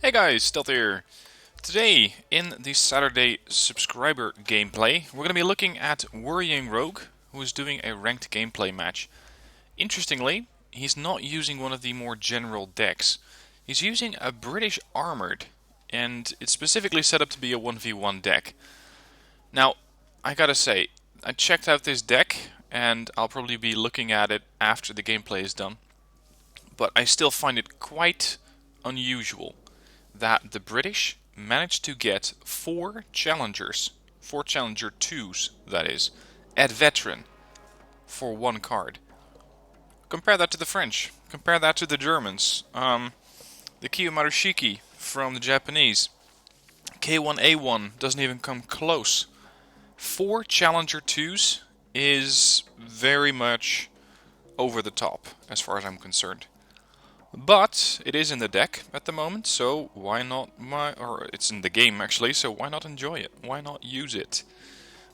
Hey guys, Stealth here. Today, in the Saturday subscriber gameplay, we're going to be looking at Worrying Rogue, who is doing a ranked gameplay match. Interestingly, he's not using one of the more general decks. He's using a British Armored, and it's specifically set up to be a 1v1 deck. Now, I gotta say, I checked out this deck, and I'll probably be looking at it after the gameplay is done. But I still find it quite unusual that the British managed to get 4 challengers, 4 Challenger 2s, that is, at veteran for 1 card. Compare that to the French, compare that to the Germans, the Kiyomarushiki from the Japanese, K1A1 doesn't even come close. 4 Challenger 2s is very much over the top, as far as I'm concerned. But it is in the deck at the moment, so why not or it's in the game actually, so why not enjoy it? Why not use it?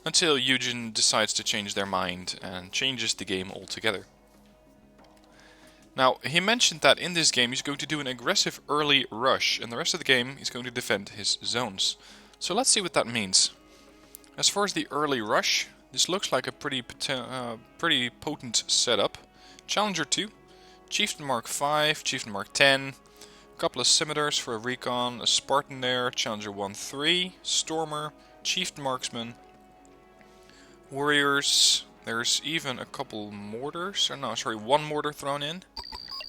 Until Eugen decides to change their mind and changes the game altogether. Now, he mentioned that in this game he's going to do an aggressive early rush, and the rest of the game he's going to defend his zones. So let's see what that means. As far as the early rush, this looks like a pretty potent setup. Challenger 2. Chieftain Mark 5, Chieftain Mark 10, a couple of Scimitars for a recon, a Spartan there, Challenger 1-3, Stormer, Chieftain Marksman, Warriors, there's even a couple mortars, one mortar thrown in,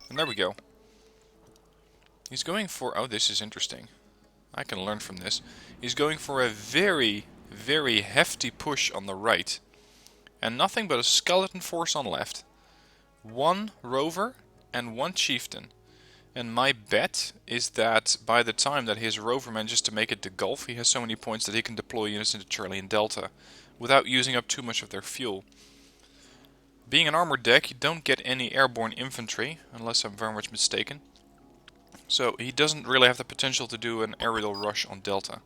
and there we go. He's going for, oh this is interesting, I can learn from this, he's going for a very, very hefty push on the right, and nothing but a skeleton force on left, 1 rover, and 1 chieftain. And my bet is that by the time that his rover manages to make it to Gulf, he has so many points that he can deploy units into Charlie and Delta without using up too much of their fuel. Being an armored deck, you don't get any airborne infantry, unless I'm very much mistaken. So he doesn't really have the potential to do an aerial rush on Delta.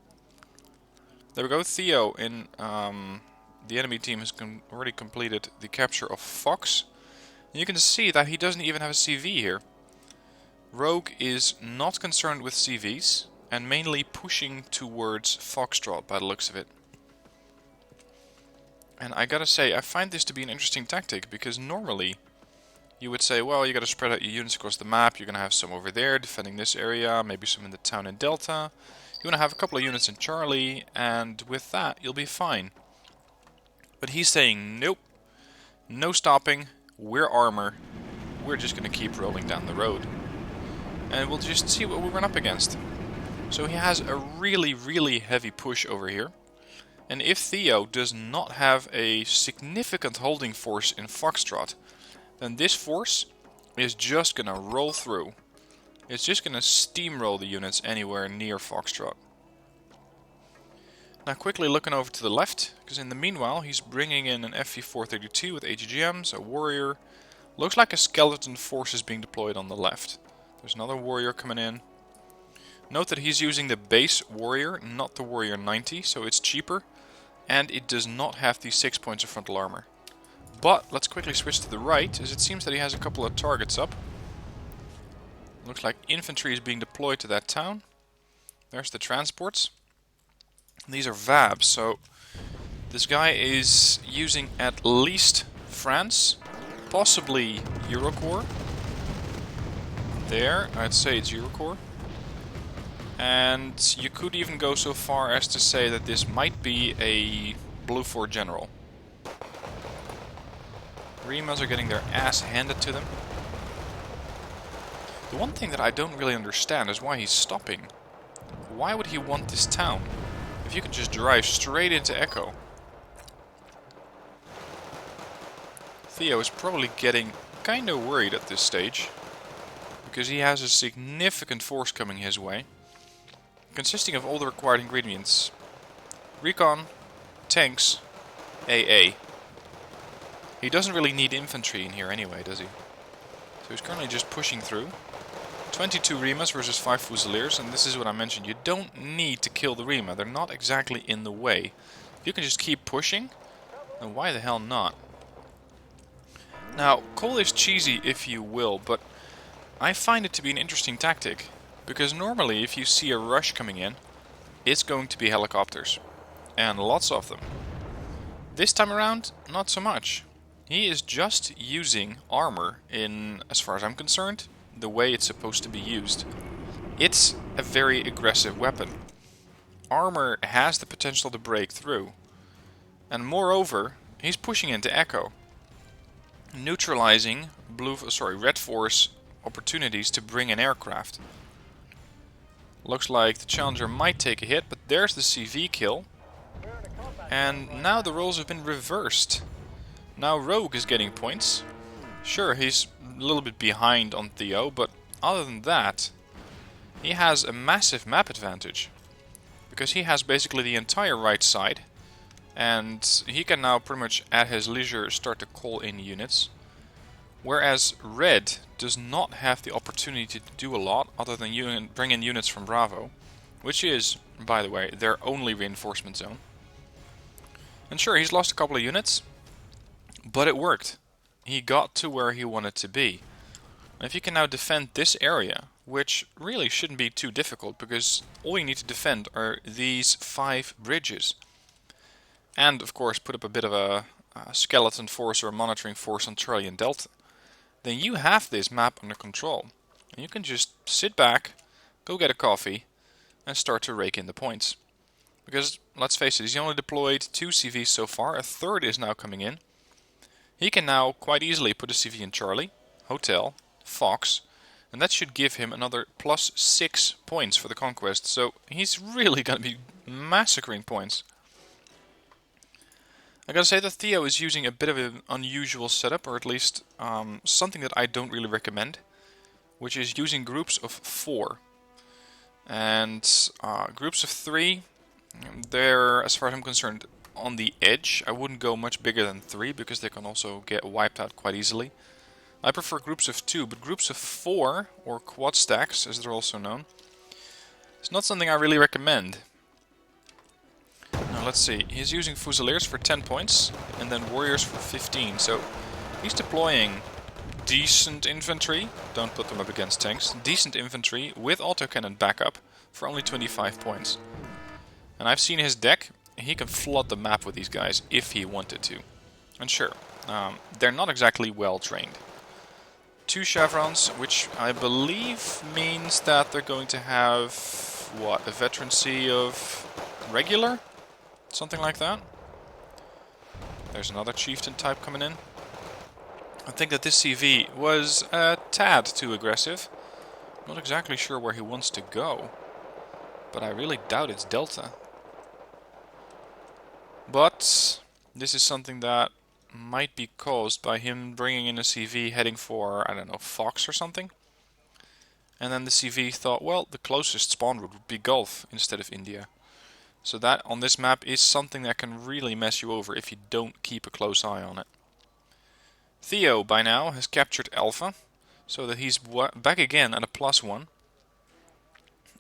There we go, Theo in the enemy team has already completed the capture of Fox. You can see that he doesn't even have a CV here. Rogue is not concerned with CVs and mainly pushing towards Foxtrot by the looks of it. And I gotta say, I find this to be an interesting tactic because normally you would say, well, you gotta spread out your units across the map, you're gonna have some over there defending this area, maybe some in the town and Delta. You wanna have a couple of units in Charlie, and with that you'll be fine. But he's saying, nope, no stopping. We're armor, we're just going to keep rolling down the road. And we'll just see what we run up against. So he has a really, really heavy push over here. And if Theo does not have a significant holding force in Foxtrot, then this force is just going to roll through. It's just going to steamroll the units anywhere near Foxtrot. Now quickly looking over to the left, because in the meanwhile he's bringing in an FV432 with AGGMs, a warrior. Looks like a skeleton force is being deployed on the left. There's another warrior coming in. Note that he's using the base warrior, not the warrior 90, so it's cheaper. And it does not have the 6 points of frontal armor. But let's quickly switch to the right, as it seems that he has a couple of targets up. Looks like infantry is being deployed to that town. There's the transports. These are VABs, so this guy is using at least France, possibly Eurocorps. There, I'd say it's Eurocorps. And you could even go so far as to say that this might be a Blue 4 General. Rimas are getting their ass handed to them. The one thing that I don't really understand is why he's stopping. Why would he want this town? If you could just drive straight into Echo. Theo is probably getting kinda worried at this stage, because he has a significant force coming his way, consisting of all the required ingredients. Recon, tanks, AA. He doesn't really need infantry in here anyway, does he? So he's currently just pushing through. 22 Rimas versus 5 Fusiliers, and this is what I mentioned, you don't need to kill the Rima, they're not exactly in the way. If you can just keep pushing, then why the hell not? Now, call this cheesy if you will, but I find it to be an interesting tactic. Because normally if you see a rush coming in, it's going to be helicopters. And lots of them. This time around, not so much. He is just using armor in, as far as I'm concerned, the way it's supposed to be used. It's a very aggressive weapon. Armor has the potential to break through. And moreover, he's pushing into Echo, neutralizing Red Force opportunities to bring in aircraft. Looks like the Challenger might take a hit, but there's the CV kill. And now the roles have been reversed. Now Rogue is getting points. Sure, he's a little bit behind on Theo, but other than that, he has a massive map advantage. Because he has basically the entire right side. And he can now pretty much at his leisure start to call in units. Whereas Red does not have the opportunity to do a lot other than bring in units from Bravo. Which is, by the way, their only reinforcement zone. And sure, he's lost a couple of units. But it worked. He got to where he wanted to be. And if you can now defend this area, which really shouldn't be too difficult, because all you need to defend are these 5 bridges. And, of course, put up a bit of a skeleton force or a monitoring force on Charlie and Delta. Then you have this map under control. And you can just sit back, go get a coffee, and start to rake in the points. Because, let's face it, he's only deployed 2 CVs so far, a third is now coming in. He can now quite easily put a CV in Charlie, Hotel, Fox, and that should give him another plus 6 points for the conquest. So he's really going to be massacring points. I gotta say that Theo is using a bit of an unusual setup, or at least something that I don't really recommend, which is using groups of 4. And groups of 3, they're, as far as I'm concerned, on the edge. I wouldn't go much bigger than 3 because they can also get wiped out quite easily. I prefer groups of 2, but groups of 4, or quad stacks as they're also known, it's not something I really recommend. Now let's see, he's using Fusiliers for 10 points and then Warriors for 15, so he's deploying decent infantry, don't put them up against tanks, decent infantry with autocannon backup for only 25 points. And I've seen his deck. He can flood the map with these guys if he wanted to. And sure, they're not exactly well trained. 2 chevrons, which I believe means that they're going to have, what, a veterancy of regular? Something like that. There's another chieftain type coming in. I think that this CV was a tad too aggressive. Not exactly sure where he wants to go, but I really doubt it's Delta. But this is something that might be caused by him bringing in a CV heading for, I don't know, Fox or something. And then the CV thought, well, the closest spawn route would be Gulf instead of India. So that on this map is something that can really mess you over if you don't keep a close eye on it. Theo by now has captured Alpha, so that he's back again at a +1.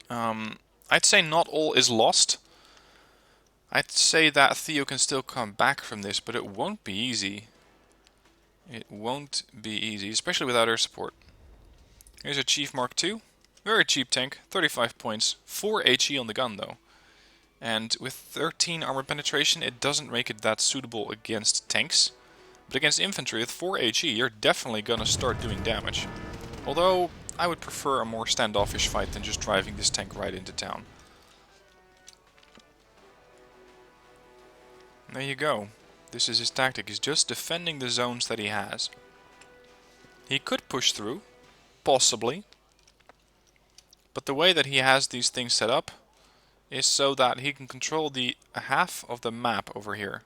I'd say not all is lost. I'd say that Theo can still come back from this, but it won't be easy. It won't be easy, especially without air support. Here's a Chief Mark II. Very cheap tank, 35 points, 4 HE on the gun though. And with 13 armor penetration, it doesn't make it that suitable against tanks. But against infantry with 4 HE, you're definitely gonna start doing damage. Although, I would prefer a more standoffish fight than just driving this tank right into town. There you go. This is his tactic. He's just defending the zones that he has. He could push through, possibly. But the way that he has these things set up is so that he can control the half of the map over here.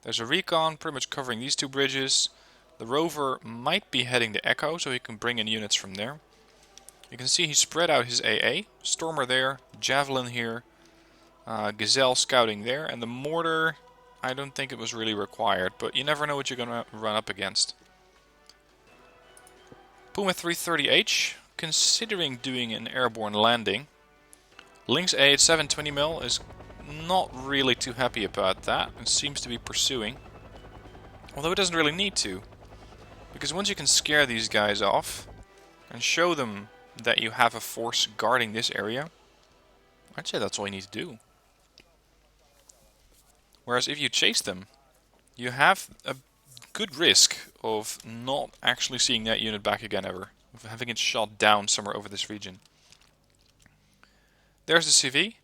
There's a recon pretty much covering these 2 bridges. The rover might be heading to Echo, so he can bring in units from there. You can see he spread out his AA. Stormer there, Javelin here, Gazelle scouting there, and the mortar, I don't think it was really required, but you never know what you're going to run up against. Puma 330H, considering doing an airborne landing. Lynx A at 720mm is not really too happy about that, and seems to be pursuing. Although it doesn't really need to, because once you can scare these guys off and show them that you have a force guarding this area, I'd say that's all you need to do. Whereas if you chase them, you have a good risk of not actually seeing that unit back again ever, of having it shot down somewhere over this region. There's the CV.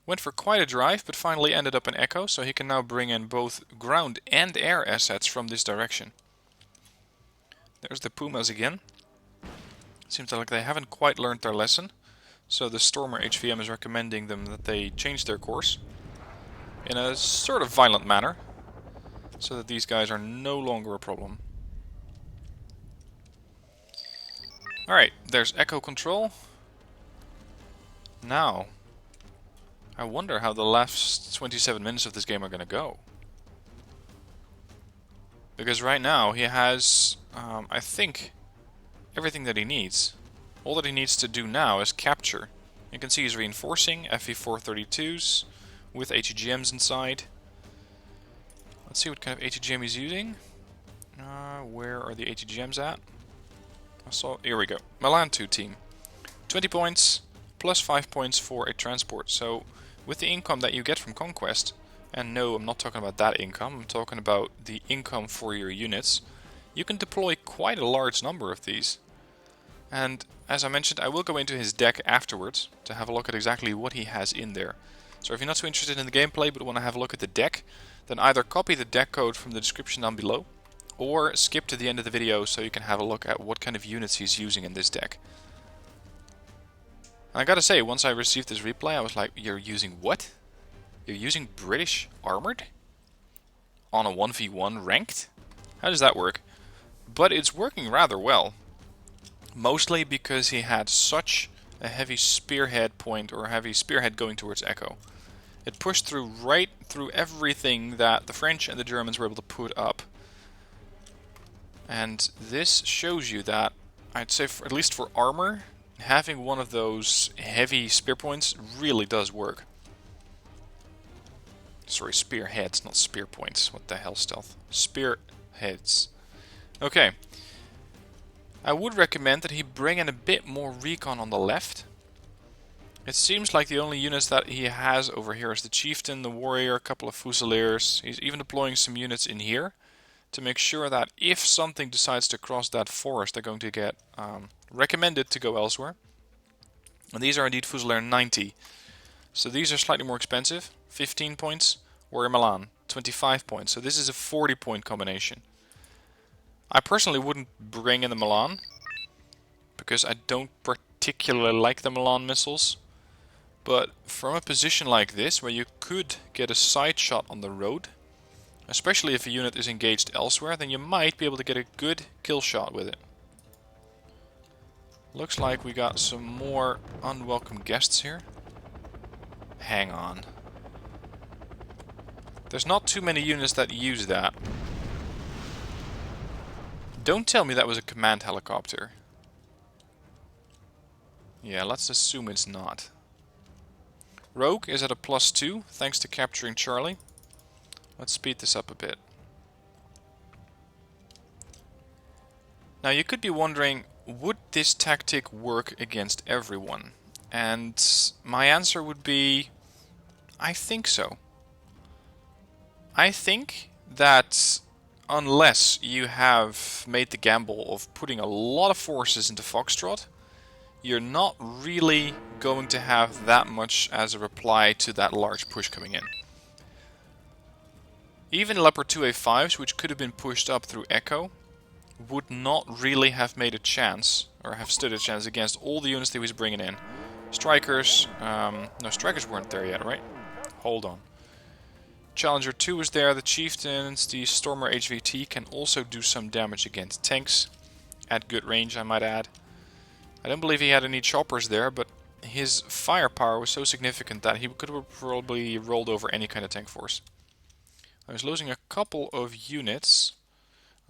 Went for quite a drive, but finally ended up in Echo, so he can now bring in both ground and air assets from this direction. There's the Pumas again. Seems like they haven't quite learned their lesson, so the Stormer HVM is recommending them that they change their course in a sort of violent manner, so that these guys are no longer a problem. Alright, there's Echo control. Now, I wonder how the last 27 minutes of this game are going to go. Because right now he has, I think, everything that he needs. All that he needs to do now is capture. You can see he's reinforcing FV432s with HEGMs inside. Let's see what kind of HEGM he's using. Where are the HEGMs at? Here we go. Milan 2 team. 20 points, plus 5 points for a transport. So, with the income that you get from Conquest, and no, I'm not talking about that income, I'm talking about the income for your units, you can deploy quite a large number of these. And, as I mentioned, I will go into his deck afterwards to have a look at exactly what he has in there. So if you're not so interested in the gameplay but want to have a look at the deck, then either copy the deck code from the description down below, or skip to the end of the video so you can have a look at what kind of units he's using in this deck. And I gotta say, once I received this replay, I was like, you're using what? You're using British Armored? On a 1v1 ranked? How does that work? But it's working rather well. Mostly because he had such a heavy spearhead point, or a heavy spearhead going towards Echo. It pushed through right through everything that the French and the Germans were able to put up. And this shows you that, I'd say, at least for armor, having one of those heavy spear points really does work. Sorry, spearheads, not spear points. What the hell, stealth? Spearheads. Okay. I would recommend that he bring in a bit more recon on the left. It seems like the only units that he has over here is the Chieftain, the Warrior, a couple of Fusiliers. He's even deploying some units in here to make sure that if something decides to cross that forest, they're going to get recommended to go elsewhere. And these are indeed Fusilier 90. So these are slightly more expensive. 15 points. Warrior Milan, 25 points. So this is a 40 point combination. I personally wouldn't bring in the Milan, because I don't particularly like the Milan missiles. But from a position like this, where you could get a side shot on the road, especially if a unit is engaged elsewhere, then you might be able to get a good kill shot with it. Looks like we got some more unwelcome guests here. Hang on. There's not too many units that use that. Don't tell me that was a command helicopter. Yeah, let's assume it's not. Rogue is at a +2, thanks to capturing Charlie. Let's speed this up a bit. Now you could be wondering, would this tactic work against everyone? And my answer would be, I think so. I think that unless you have made the gamble of putting a lot of forces into Foxtrot, you're not really going to have that much as a reply to that large push coming in. Even Leopard 2A5s, which could have been pushed up through Echo, would not really have made a chance, or have stood a chance against all the units that he was bringing in. Strikers, no, Strikers weren't there yet, right? Hold on. Challenger 2 is there, the Chieftains, the Stormer HVT can also do some damage against tanks, at good range I might add. I don't believe he had any choppers there, but his firepower was so significant that he could have probably rolled over any kind of tank force. I was losing a couple of units.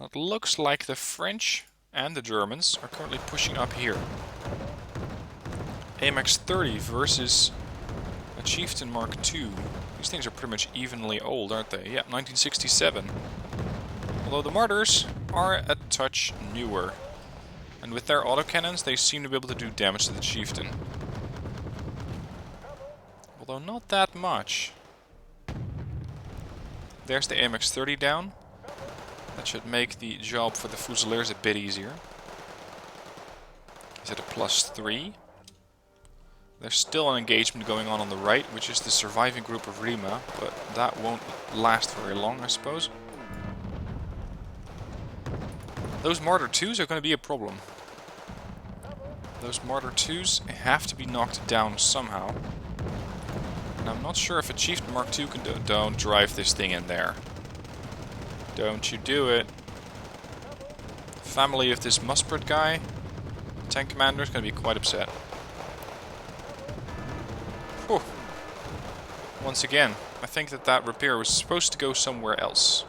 It looks like the French and the Germans are currently pushing up here. AMX 30 versus a Chieftain Mark II. These things are pretty much evenly old, aren't they? Yeah, 1967. Although the Martyrs are a touch newer. And with their autocannons, they seem to be able to do damage to the chieftain. Although not that much. There's the AMX-30 down. That should make the job for the Fusiliers a bit easier. He's at a +3. There's still an engagement going on the right, which is the surviving group of Rima, but that won't last very long, I suppose. Those Martyr 2s are going to be a problem. Those Martyr 2s have to be knocked down somehow. And I'm not sure if a Chieftain Mark II can do it. Don't drive this thing in there. Don't you do it. The family of this Muspert guy, tank commander, is going to be quite upset. Whew. Once again, I think that repair was supposed to go somewhere else.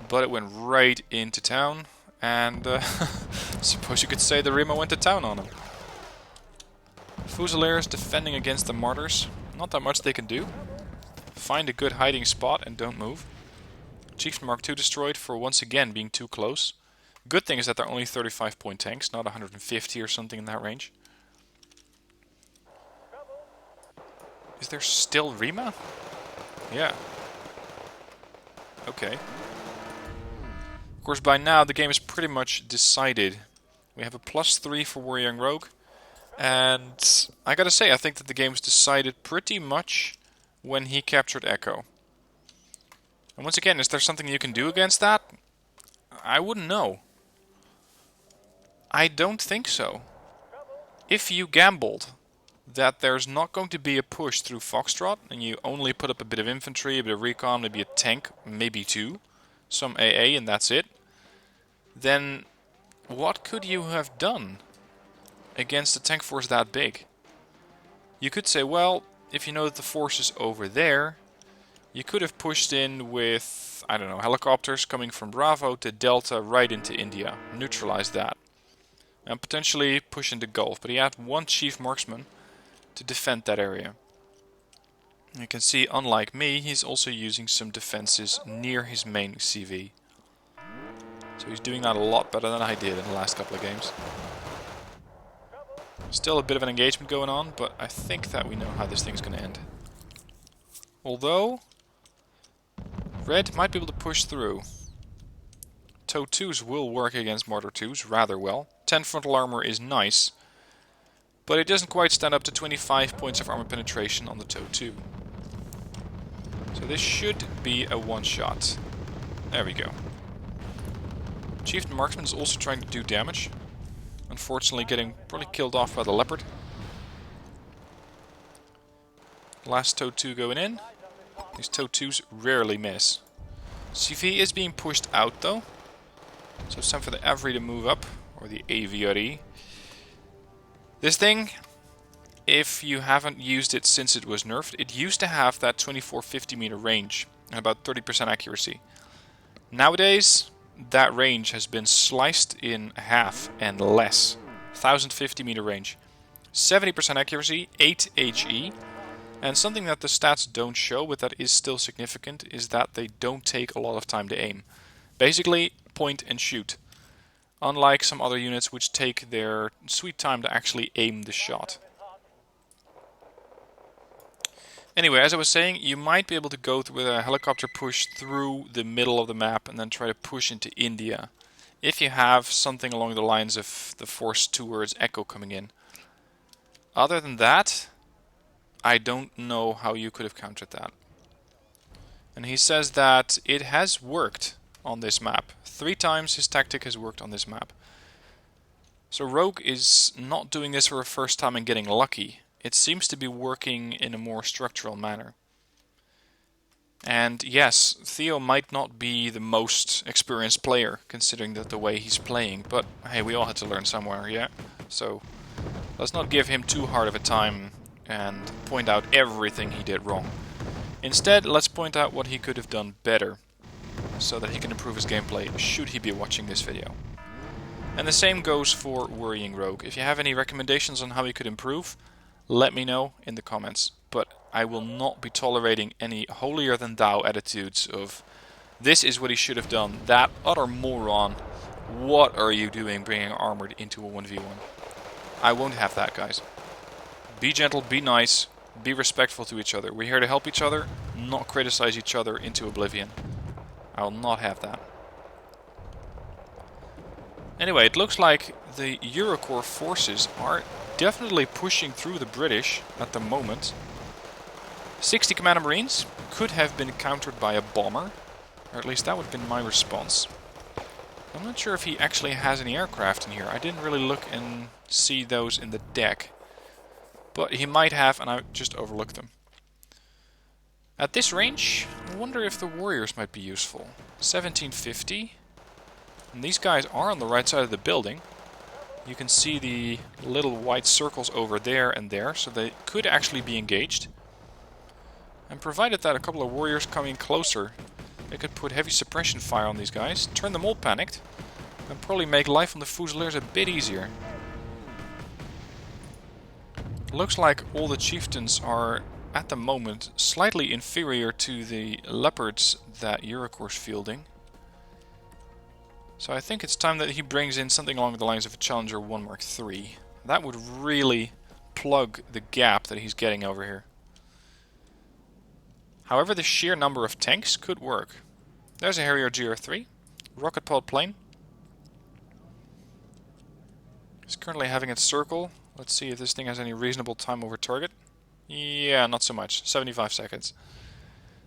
But it went right into town, and suppose you could say the Rima went to town on him. Fusiliers defending against the Martyrs. Not that much they can do. Find a good hiding spot and don't move. Chieftain Mark II destroyed for once again being too close. Good thing is that they're only 35-point tanks, not 150 or something in that range. Is there still Rima? Yeah. Okay. Of course, by now the game is pretty much decided. We have a +3 for Warrior Rogue. And I gotta say, I think that the game was decided pretty much when he captured Echo. And once again, is there something you can do against that? I wouldn't know. I don't think so. If you gambled that there's not going to be a push through Foxtrot, and you only put up a bit of infantry, a bit of recon, maybe a tank, maybe two, some AA, and that's it, then what could you have done against a tank force that big? You could say, well, if you know that the force is over there, you could have pushed in with, I don't know, helicopters coming from Bravo to Delta right into India, neutralize that, and potentially push into Gulf. But he had one chief marksman to defend that area. You can see, unlike me, he's also using some defenses near his main CV. So he's doing that a lot better than I did in the last couple of games. Still a bit of an engagement going on, but I think that we know how this thing's going to end. Although, Red might be able to push through. TOW 2s will work against Martyr 2s rather well. 10 frontal armor is nice, but it doesn't quite stand up to 25 points of armor penetration on the TOW 2. So this should be a one-shot. There we go. Chieftain Marksman is also trying to do damage. Unfortunately getting probably killed off by the Leopard. Last TOW 2 going in. These TOW 2s rarely miss. CV is being pushed out though. So it's time for the Avri to move up. Or the AVRE. This thing, if you haven't used it since it was nerfed, it used to have that 2450 meter range and about 30% accuracy. Nowadays, that range has been sliced in half and less. 1050 meter range. 70% accuracy, 8 HE. And something that the stats don't show, but that is still significant, is that they don't take a lot of time to aim. Basically, point and shoot. Unlike some other units which take their sweet time to actually aim the shot. Anyway, as I was saying, you might be able to go with a helicopter push through the middle of the map and then try to push into India. If you have something along the lines of the force towards Echo coming in. Other than that, I don't know how you could have countered that. And he says that it has worked on this map. 3 times his tactic has worked on this map. So Rogue is not doing this for a first time and getting lucky. It seems to be working in a more structural manner. And yes, Theo might not be the most experienced player, considering the way he's playing, but hey, we all had to learn somewhere, yeah? So let's not give him too hard of a time and point out everything he did wrong. Instead, let's point out what he could have done better, so that he can improve his gameplay should he be watching this video. And the same goes for Worrying Rogue. If you have any recommendations on how he could improve, let me know in the comments. But I will not be tolerating any holier-than-thou attitudes of this is what he should have done, that utter moron What are you doing bringing Armored into a 1v1? I won't have that, guys. Be gentle, be nice, be respectful to each other. We're here to help each other, not criticize each other into oblivion. I will not have that. Anyway, it looks like the Eurocorps forces are definitely pushing through the British at the moment. 60 Commander Marines could have been countered by a bomber, or at least that would have been my response. I'm not sure if he actually has any aircraft in here. I didn't really look and see those in the deck. But he might have, and I just overlooked them. At this range, I wonder if the warriors might be useful. 1750. And these guys are on the right side of the building. You can see the little white circles over there and there, so they could actually be engaged. And provided that a couple of warriors come in closer, they could put heavy suppression fire on these guys, turn them all panicked, and probably make life on the Fusiliers a bit easier. Looks like all the chieftains are, at the moment, slightly inferior to the leopards that Eurocorps is fielding. So I think it's time that he brings in something along the lines of a Challenger 1 Mark III. That would really plug the gap that he's getting over here. However, the sheer number of tanks could work. There's a Harrier GR3, rocket pod plane. It's currently having its circle. Let's see if this thing has any reasonable time over target. Yeah, not so much. 75 seconds.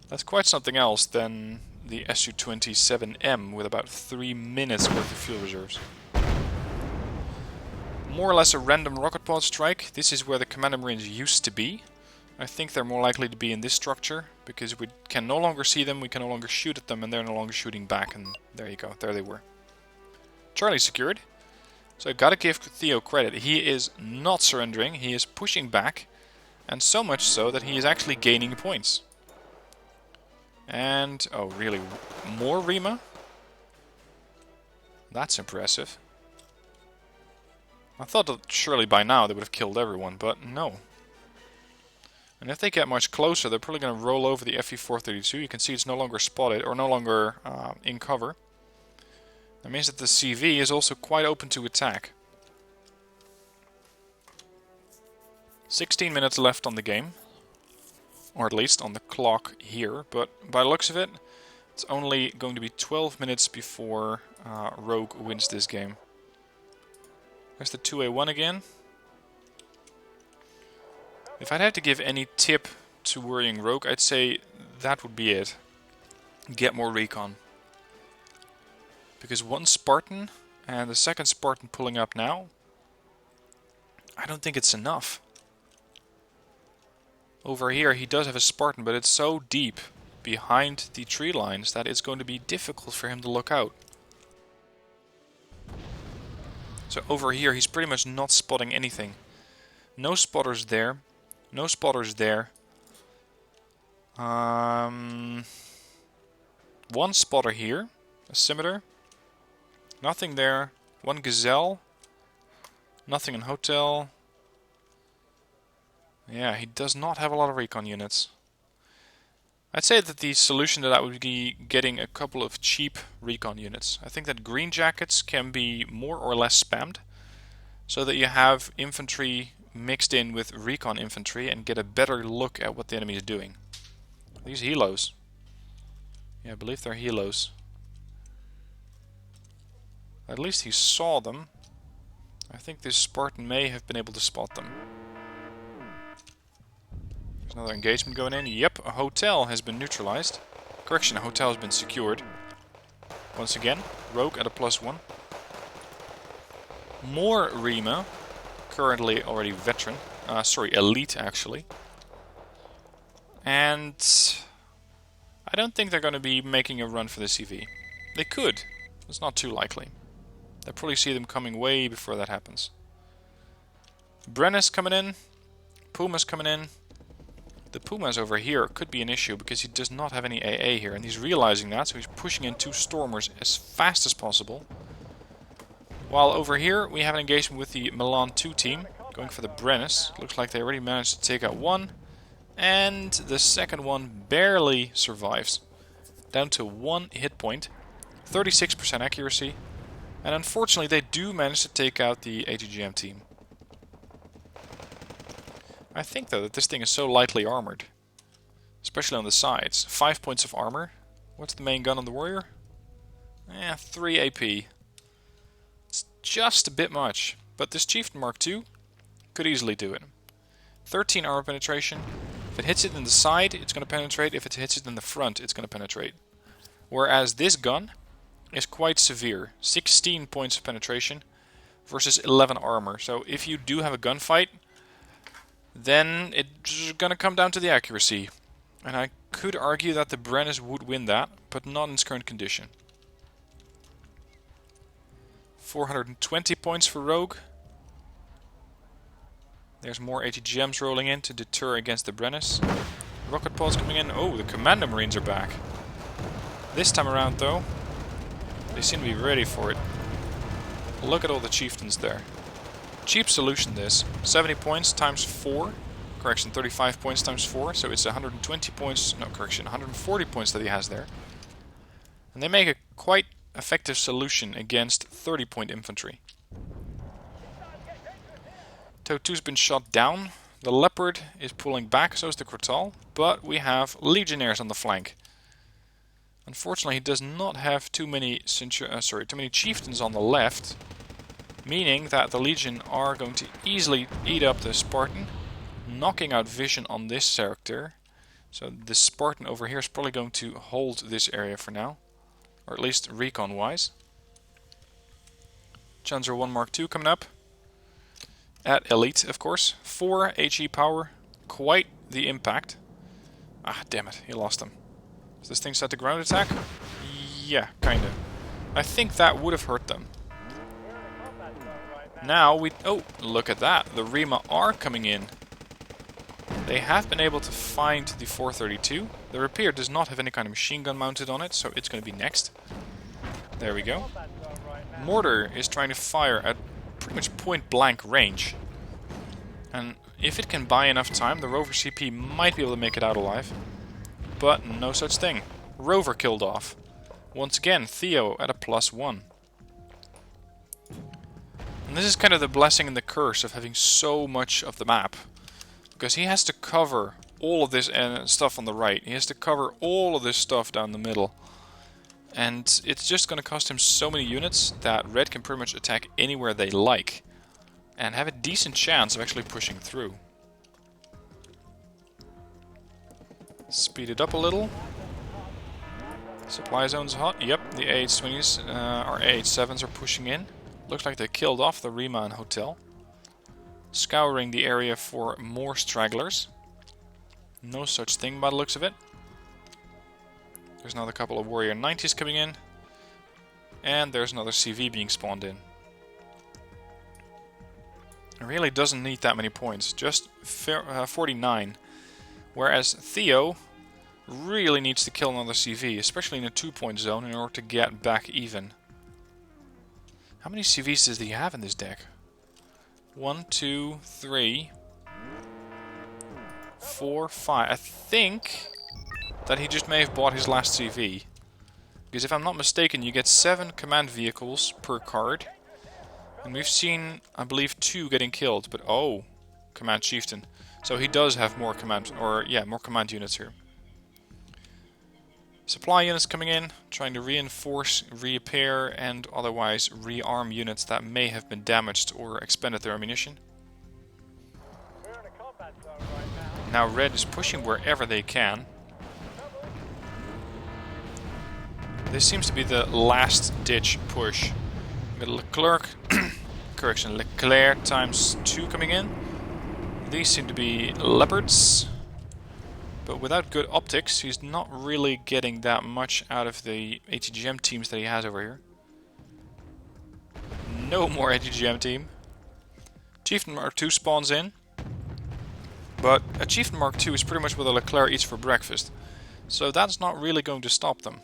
That's quite something else than the Su-27M with about 3 minutes worth of fuel reserves. More or less a random rocket pod strike. This is where the Commander Marines used to be. I think they're more likely to be in this structure, because we can no longer see them, we can no longer shoot at them, and they're no longer shooting back, and there you go, there they were. Charlie secured. So I gotta give Theo credit. He is not surrendering, he is pushing back, and so much so that he is actually gaining points. And, oh really, more Rima? That's impressive. I thought that surely by now they would have killed everyone, but no. And if they get much closer, they're probably going to roll over the FE-432. You can see it's no longer spotted, or no longer in cover. That means that the CV is also quite open to attack. 16 minutes left on the game. Or at least on the clock here. But by the looks of it, it's only going to be 12 minutes before Rogue wins this game. There's the 2A1 again. If I'd have to give any tip to worrying Rogue, I'd say that would be it. Get more recon. Because one Spartan and the second Spartan pulling up now, I don't think it's enough. Over here he does have a Spartan, but it's so deep behind the tree lines that it's going to be difficult for him to look out. So over here he's pretty much not spotting anything. No spotters there. No spotters there. One spotter here. A scimitar. Nothing there. One gazelle. Nothing in hotel. Yeah, he does not have a lot of recon units. I'd say that the solution to that would be getting a couple of cheap recon units. I think that green jackets can be more or less spammed, so that you have infantry mixed in with recon infantry and get a better look at what the enemy is doing. These helos. Yeah, I believe they're helos. At least he saw them. I think this Spartan may have been able to spot them. There's another engagement going in. Yep, a hotel has been neutralized. Correction, a hotel has been secured. Once again, Rogue at a +1. More Rima. Currently already veteran. Elite actually. And I don't think they're going to be making a run for the CV. They could. It's not too likely. They'll probably see them coming way before that happens. Brennis coming in. Puma's coming in. The Puma's over here could be an issue because he does not have any AA here. And he's realizing that, so he's pushing in 2 Stormers as fast as possible. While over here we have an engagement with the Milan 2 team. Going for the Brennis. Looks like they already managed to take out one. And the second one barely survives. Down to 1 hit point. 36% accuracy. And unfortunately they do manage to take out the ATGM team. I think though that this thing is so lightly armored. Especially on the sides. 5 points of armor. What's the main gun on the warrior? 3 AP. It's just a bit much. But this Chieftain Mark II could easily do it. 13 armor penetration. If it hits it in the side, it's going to penetrate. If it hits it in the front, it's going to penetrate. Whereas this gun is quite severe. 16 points of penetration versus 11 armor. So if you do have a gunfight, then it's going to come down to the accuracy. And I could argue that the Brennus would win that, but not in its current condition. 420 points for Rogue. There's more ATGMs rolling in to deter against the Brennus. Rocket pods coming in. Oh, the Commando Marines are back. This time around, though, they seem to be ready for it. Look at all the chieftains there. Cheap solution this. 70 points times 4. Correction, 35 points times 4, so it's 120 points, no correction, 140 points that he has there. And they make a quite effective solution against 30-point infantry. Totu's been shot down, the Leopard is pulling back, so is the Crotal, but we have Legionnaires on the flank. Unfortunately, he does not have too many chieftains on the left, meaning that the Legion are going to easily eat up the Spartan, knocking out vision on this character. So the Spartan over here is probably going to hold this area for now. Or at least recon wise. Challenger 1 Mark II coming up. At Elite, of course. 4 HE power. Quite the impact. Ah, damn it. He lost him. Is this thing set to ground attack? Yeah, kinda. I think that would have hurt them. Now we... Oh, look at that. The Rima are coming in. They have been able to find the 432. The Rapier does not have any kind of machine gun mounted on it, so it's going to be next. There we go. Mortar is trying to fire at pretty much point blank range. And if it can buy enough time, the Rover CP might be able to make it out alive. But no such thing. Rover killed off. Once again, Theo at a +1. And this is kind of the blessing and the curse of having so much of the map. Because he has to cover all of this stuff on the right. He has to cover all of this stuff down the middle. And it's just going to cost him so many units that Red can pretty much attack anywhere they like. And have a decent chance of actually pushing through. Speed it up a little. Supply zone's hot. Yep, the AH-20s, or AH-7s are pushing in. Looks like they killed off the Rima and Hotel. Scouring the area for more stragglers. No such thing by the looks of it. There's another couple of Warrior 90s coming in. And there's another CV being spawned in. It really doesn't need that many points, just 49. Whereas Theo really needs to kill another CV, especially in a 2-point zone, in order to get back even. How many CVs does he have in this deck? 1, 2, 3, 4, 5. I think that he just may have bought his last CV. Because if I'm not mistaken, you get 7 command vehicles per card. And we've seen, I believe, 2 getting killed. But oh, command chieftain. So he does have more command, or yeah, more command units here. Supply units coming in, trying to reinforce, repair, and otherwise rearm units that may have been damaged or expended their ammunition. Now Red is pushing wherever they can. This seems to be the last ditch push. We've got Leclerc, correction, Leclerc times 2 coming in. These seem to be Leopards. But without good optics, he's not really getting that much out of the ATGM teams that he has over here. No more ATGM team. Chieftain Mark II spawns in. But a Chieftain Mark II is pretty much what a Leclerc eats for breakfast. So that's not really going to stop them.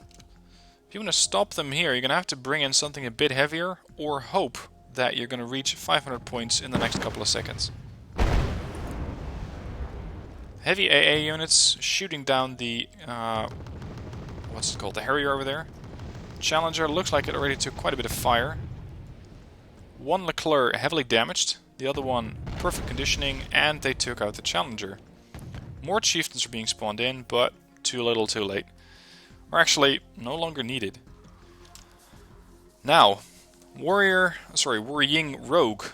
If you want to stop them here, you're going to have to bring in something a bit heavier, or hope that you're going to reach 500 points in the next couple of seconds. Heavy AA units shooting down the, what's it called, the Harrier over there. Challenger looks like it already took quite a bit of fire. One Leclerc heavily damaged, the other one perfect conditioning, and they took out the Challenger. More chieftains are being spawned in, but too little too late. Or actually, no longer needed. Now, Wargame Rogue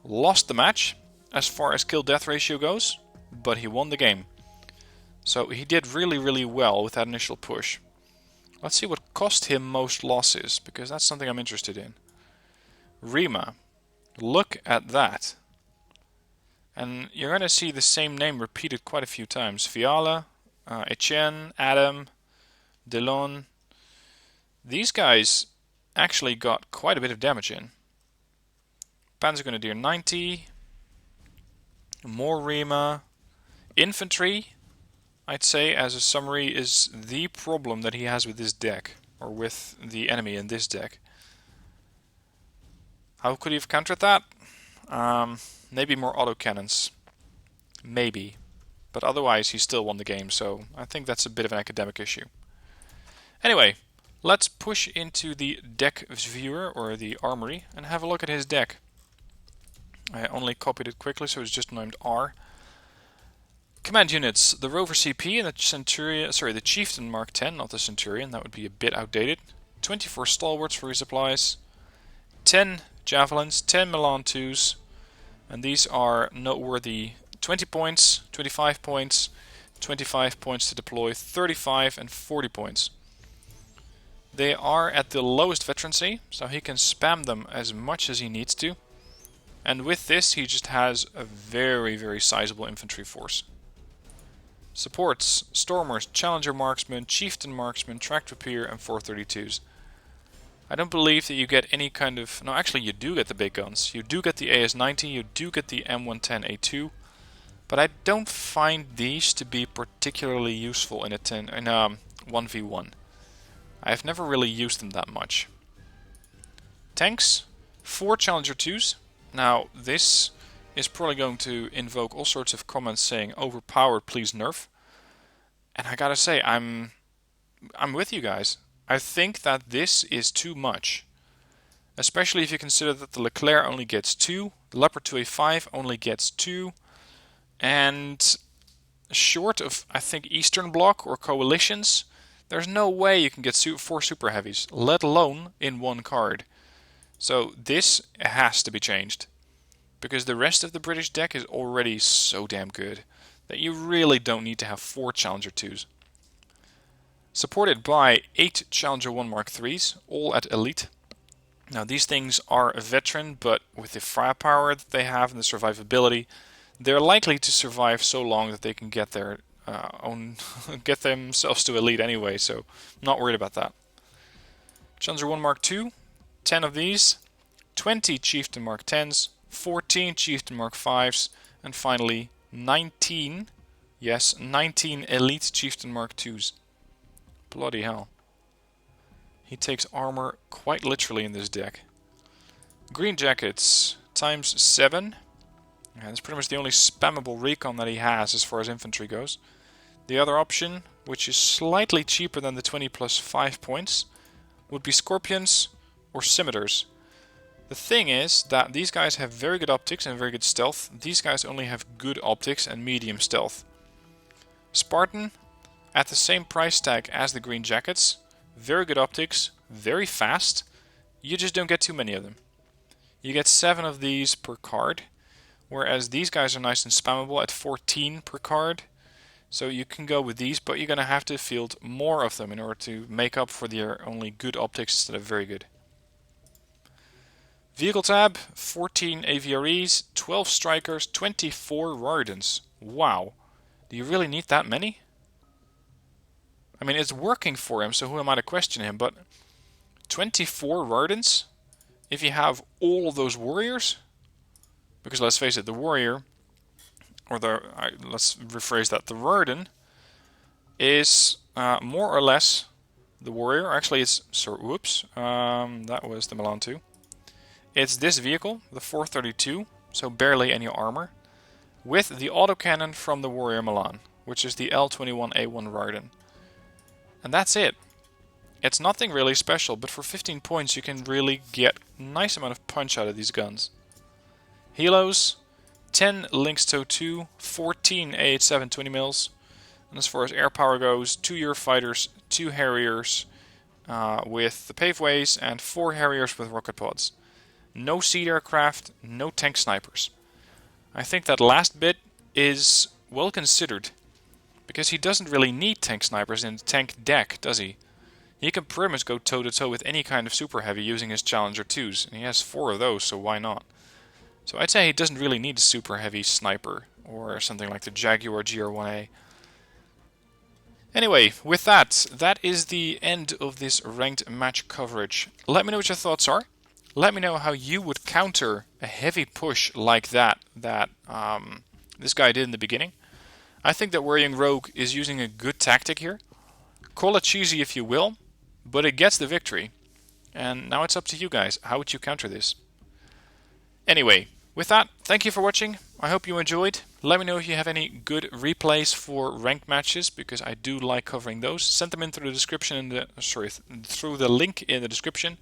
lost the match as far as kill-death ratio goes, but he won the game. So he did really, really well with that initial push. Let's see what cost him most losses, because that's something I'm interested in. Rima. Look at that. And you're going to see the same name repeated quite a few times. Fiala, Etienne, Adam, Delon. These guys actually got quite a bit of damage in. Panzergrenadier 90. More Rima. Infantry, I'd say, as a summary, is the problem that he has with this deck, or with the enemy in this deck. How could he have countered that? Maybe more autocannons. Maybe. But otherwise he still won the game, so I think that's a bit of an academic issue. Anyway, let's push into the deck viewer, or the Armory, and have a look at his deck. I only copied it quickly, so it's just named R. Command units: the Rover CP and the Centurion, the Chieftain Mark 10, not the Centurion, that would be a bit outdated. 24 Stalwarts for resupplies. 10 Javelins, 10 Milan 2s, and these are noteworthy 20 points, 25 points, 25 points to deploy, 35 and 40 points. They are at the lowest veterancy, so he can spam them as much as he needs to. And with this, he just has a very, very sizable infantry force. Supports: Stormers, Challenger Marksman, Chieftain Marksman, Tracked Rapier, and 432s. I don't believe that you get any kind of... No, actually you do get the big guns. You do get the AS-90, you do get the M110A2. But I don't find these to be particularly useful in a 1v1. I've never really used them that much. Tanks: 4 Challenger 2s. Now, this is probably going to invoke all sorts of comments saying, overpowered, please nerf. And I gotta say, I'm with you guys. I think that this is too much. Especially if you consider that the Leclerc only gets 2, the Leopard 2A5 only gets 2, and short of, I think, Eastern Bloc or coalitions, there's no way you can get 4 super heavies, let alone in one card. So this has to be changed, because the rest of the British deck is already so damn good that you really don't need to have 4 Challenger 2s. Supported by 8 Challenger 1 Mark 3s, all at Elite. Now these things are a veteran, but with the firepower that they have and the survivability, they're likely to survive so long that they can get their get themselves to Elite anyway, so not worried about that. Challenger 1 Mark 2, 10 of these, 20 Chieftain Mark 10s, 14 Chieftain Mark 5s, and finally 19, yes, 19 Elite Chieftain Mark 2s. Bloody hell. He takes armor quite literally in this deck. Green Jackets times 7. And that's pretty much the only spammable recon that he has as far as infantry goes. The other option, which is slightly cheaper than the 20 plus 5 points, would be Scorpions or Scimitars. The thing is that these guys have very good optics and very good stealth. These guys only have good optics and medium stealth. Spartan, at the same price tag as the Green Jackets, very good optics, very fast, you just don't get too many of them. You get 7 of these per card, whereas these guys are nice and spammable at 14 per card. So you can go with these, but you're going to have to field more of them in order to make up for their only good optics instead of very good. Vehicle tab, 14 AVREs, 12 Strikers, 24 Rardens. Wow. Do you really need that many? I mean, it's working for him, so who am I to question him? But 24 Rardens? If you have all of those warriors? Because let's face it, the warrior, or let's rephrase that, the Rarden is more or less the warrior. Actually, it's, that was the Milan 2. It's this vehicle, the 432, so barely any armor, with the autocannon from the warrior Milan, which is the L21A1 Rarden. And that's it. It's nothing really special, but for 15 points you can really get a nice amount of punch out of these guns. Helos, 10 Lynx TOW 2, 14 AH-7 20 mils. And as far as air power goes, 2 Eurofighters, 2 Harriers with the paveways, and 4 Harriers with rocket pods. No seed aircraft, no tank snipers. I think that last bit is well considered, because he doesn't really need tank snipers in the tank deck, does he? He can pretty much go toe-to-toe with any kind of super heavy using his Challenger 2s, and he has 4 of those, so why not? So I'd say he doesn't really need a super heavy sniper, or something like the Jaguar GR1A. Anyway, with that, that is the end of this ranked match coverage. Let me know what your thoughts are. Let me know how you would counter a heavy push like that this guy did in the beginning. I think that Wargame Rogue is using a good tactic here. Call it cheesy if you will, but it gets the victory. And now it's up to you guys. How would you counter this? Anyway, with that, thank you for watching. I hope you enjoyed. Let me know if you have any good replays for ranked matches, because I do like covering those. Send them in through the description through the link in the description.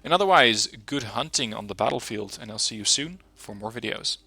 And otherwise, good hunting on the battlefield, and I'll see you soon for more videos.